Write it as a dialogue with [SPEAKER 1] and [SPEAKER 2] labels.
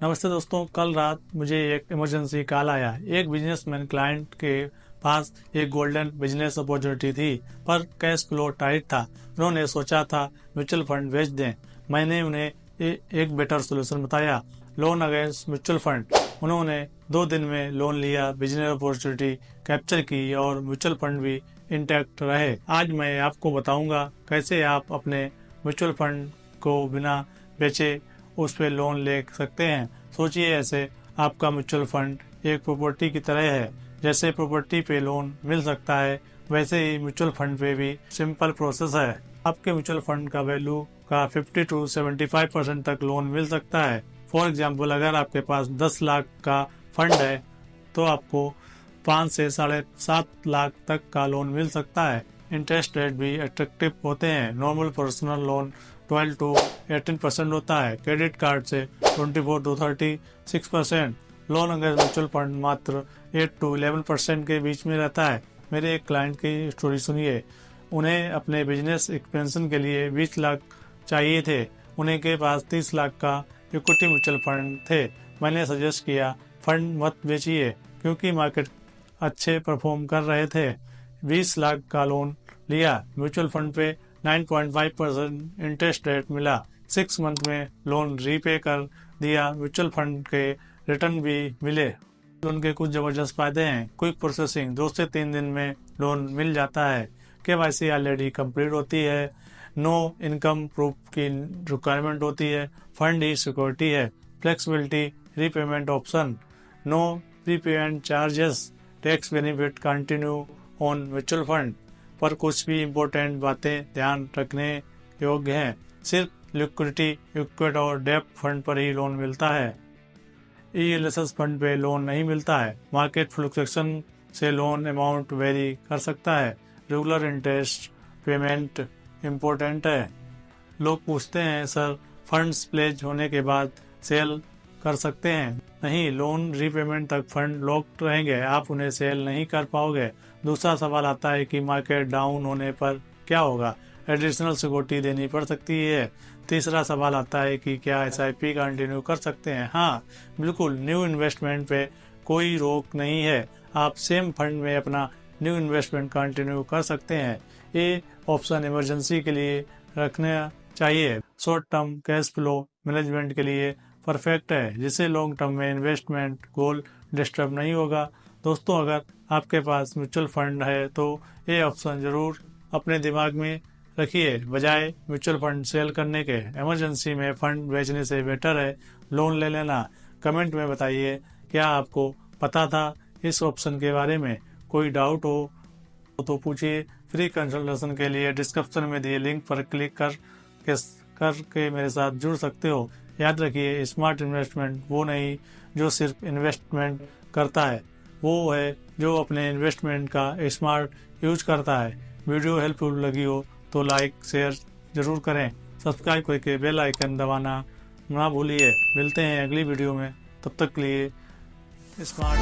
[SPEAKER 1] नमस्ते दोस्तों, कल रात मुझे एक इमरजेंसी कॉल आया। एक बिजनेसमैन क्लाइंट के पास एक गोल्डन बिजनेस अपॉर्चुनिटी थी, पर कैश फ्लो टाइट था। उन्होंने सोचा था म्यूचुअल फंड बेच दें। मैंने उन्हें एक बेटर सोल्यूशन बताया, लोन अगेंस्ट म्यूचुअल फंड। उन्होंने 2 दिन में लोन लिया, बिजनेस अपॉर्चुनिटी कैप्चर की और म्यूचुअल फंड भी इंटैक्ट रहे। आज मैं आपको बताऊंगा कैसे आप अपने म्यूचुअल फंड को बिना बेचे उस पे लोन ले सकते हैं। सोचिए, ऐसे आपका म्यूचुअल फंड एक प्रॉपर्टी की तरह है। जैसे प्रॉपर्टी पे लोन मिल सकता है, वैसे ही म्यूचुअल फंड पे भी सिंपल प्रोसेस है। आपके म्यूचुअल फंड का वैल्यू का 50 to 75% तक लोन मिल सकता है। फॉर एग्जाम्पल, अगर आपके पास 10 लाख का फंड है तो आपको 5 से 7.5 लाख तक का लोन मिल सकता है। इंटरेस्ट रेट भी अट्रैक्टिव होते हैं। नॉर्मल पर्सनल लोन 12 to 18% होता है। क्रेडिट कार्ड से 24 to 36%। Loan against mutual fund मात्र 8 to 11% के बीच में रहता है। मेरे एक क्लाइंट की स्टोरी सुनिए। उन्हें अपने बिजनेस एक्सपेंशन के लिए 20 लाख चाहिए थे। उन्हें के पास 30 लाख का इक्विटी म्यूचुअल फंड थे। मैंने सजेस्ट किया, फंड मत बेचिए क्योंकि मार्केट अच्छे परफॉर्म कर रहे थे। 20 लाख का लोन लिया। म्यूचुअल फंड पे 9.5% इंटरेस्ट रेट मिला। 6 मंथ में लोन रीपे कर दिया। म्यूचुअल फंड के रिटर्न भी मिले। लोन के कुछ जबरदस्त फायदे हैं। क्विक प्रोसेसिंग, 2 से 3 दिन में लोन मिल जाता है। KYC ऑलरेडी कंप्लीट होती है। नो इनकम प्रूफ की रिक्वायरमेंट होती है। फंड ही सिक्योरिटी है। Flexibility, repayment option, no prepayment charges, tax benefit continue on mutual fund. पर कुछ भी इम्पोर्टेंट बातें ध्यान रखने योग्य हैं। सिर्फ लिक्विडिटी, इक्विटी और डेब्ट फंड पर ही लोन मिलता है। ELSS फंड पे लोन नहीं मिलता है। मार्केट फ्लक्चुएशन से लोन अमाउंट वेरी कर सकता है। रेगुलर इंटरेस्ट पेमेंट इम्पोर्टेंट है। लोग पूछते हैं, सर फंड्स प्लेज होने के बाद सेल कर सकते हैं? नहीं, लोन रीपेमेंट तक फंड लॉक्ड रहेंगे, आप उन्हें सेल नहीं कर पाओगे। दूसरा सवाल आता है कि मार्केट डाउन होने पर क्या होगा? एडिशनल सिक्योरिटी देनी पड़ सकती है। तीसरा सवाल आता है कि क्या SIP कंटिन्यू कर सकते हैं? हाँ, बिल्कुल। न्यू इन्वेस्टमेंट पे कोई रोक नहीं है। आप सेम फंड में अपना न्यू इन्वेस्टमेंट कंटिन्यू कर सकते हैं। ये ऑप्शन इमरजेंसी के लिए रखना चाहिए। Short term cash flow management के लिए परफेक्ट है, जिससे लॉन्ग टर्म में इन्वेस्टमेंट गोल डिस्टर्ब नहीं होगा। दोस्तों, अगर आपके पास म्यूचुअल फंड है तो ये ऑप्शन जरूर अपने दिमाग में रखिए, बजाय म्यूचुअल फंड सेल करने के। इमरजेंसी में फंड बेचने से बेटर है लोन ले लेना। कमेंट में बताइए, क्या आपको पता था इस ऑप्शन के बारे में? कोई डाउट हो तो पूछिए। फ्री कंसल्टेशन के लिए डिस्क्रिप्शन में दिए लिंक पर क्लिक करके मेरे साथ जुड़ सकते हो। याद रखिए, स्मार्ट इन्वेस्टमेंट वो नहीं जो सिर्फ इन्वेस्टमेंट करता है, वो है जो अपने इन्वेस्टमेंट का स्मार्ट यूज करता है। वीडियो हेल्पफुल लगी हो तो लाइक शेयर जरूर करें। सब्सक्राइब करके बेल आइकन दबाना ना भूलिए। मिलते हैं अगली वीडियो में, तब तक के लिए स्मार्ट